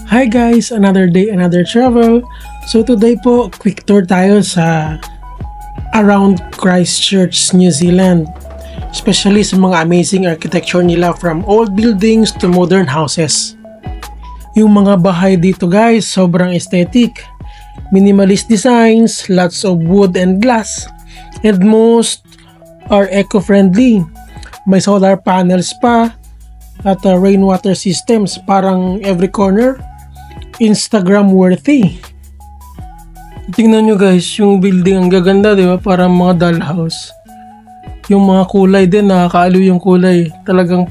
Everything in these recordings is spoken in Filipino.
Hi guys! Another day, another travel. So today po, quick tour tayo sa around Christchurch, New Zealand. Especially sa mga amazing architecture nila from old buildings to modern houses. Yung mga bahay dito guys, sobrang aesthetic. Minimalist designs, lots of wood and glass. And most are eco-friendly. May solar panels pa at rainwater systems, parang every corner Instagram worthy. Tingnan nyo guys, yung building ang gaganda, di ba? Parang mga dollhouse. Yung mga kulay din, nakakaaliw yung kulay. Talagang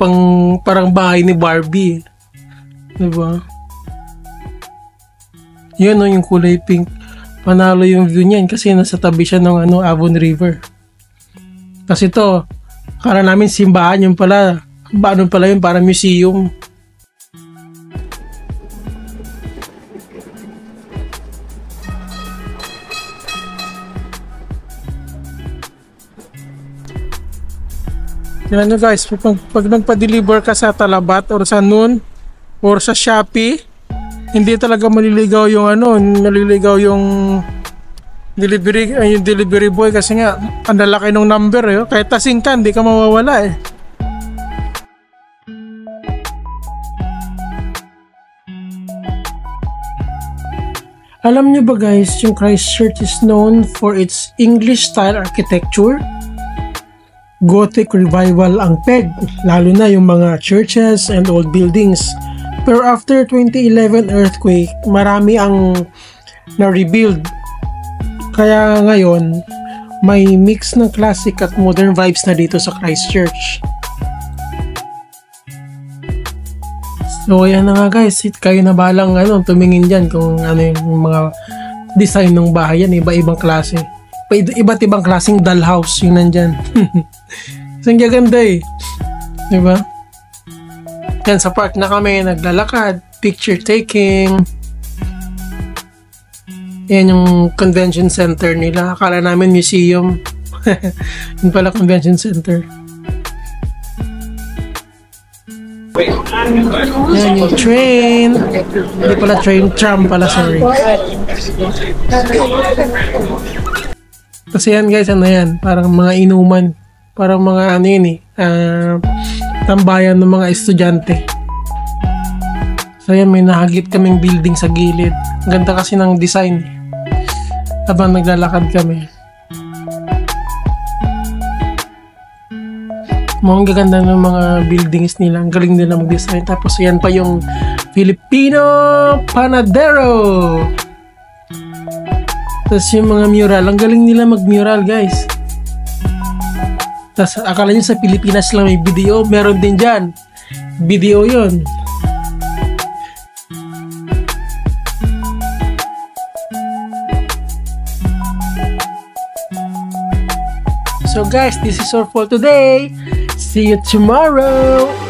parang bahay ni Barbie. Di ba? Yun yung kulay pink. Panalo yung view niyan kasi nasa tabi siya ng Avon River. Kasi ito, akala namin simbahan, yung pala. Ano pala yun? Parang museum. Yan nyo guys, pag nagpa-deliver ka sa Talabat or sa Noon or sa Shopee, hindi talaga maliligaw yung yung delivery boy kasi nga ang lalaki ng number kahit tasing ka, hindi ka mawawala Alam nyo ba guys, yung Christchurch is known for its English style architecture. Gothic revival ang peg, lalo na yung mga churches and old buildings. Pero after 2011 earthquake, marami ang na-rebuild. Kaya ngayon, may mix ng classic at modern vibes na dito sa Christchurch. So ayan na nga guys, kayo na balang tumingin dyan kung yung mga design ng bahay yan, iba-ibang klase. Iba't ibang klaseng dollhouse yung nandyan. Ang gaganda diba? Yan, sa park na kami naglalakad, picture taking. Yan yung convention center nila. Akala namin museum. Yun pala convention center. Yan yung train. Hindi pala train, tram pala, sorry. Kasi yan guys, yan? Parang mga inuman. Parang mga tambayan ng mga estudyante. So yan, may nahagip kaming building sa gilid. Ang ganda kasi ng design. Habang naglalakad kami. Mga gaganda ng mga buildings nila. Ang galing nila mag-design. Tapos yan pa yung Filipino Panadero. Tapos yung mga mural, ang galing nila mag-mural guys. Tapos akala nyo sa Pilipinas lang may video, meron din dyan. Video yun. So guys, this is all for today. See you tomorrow.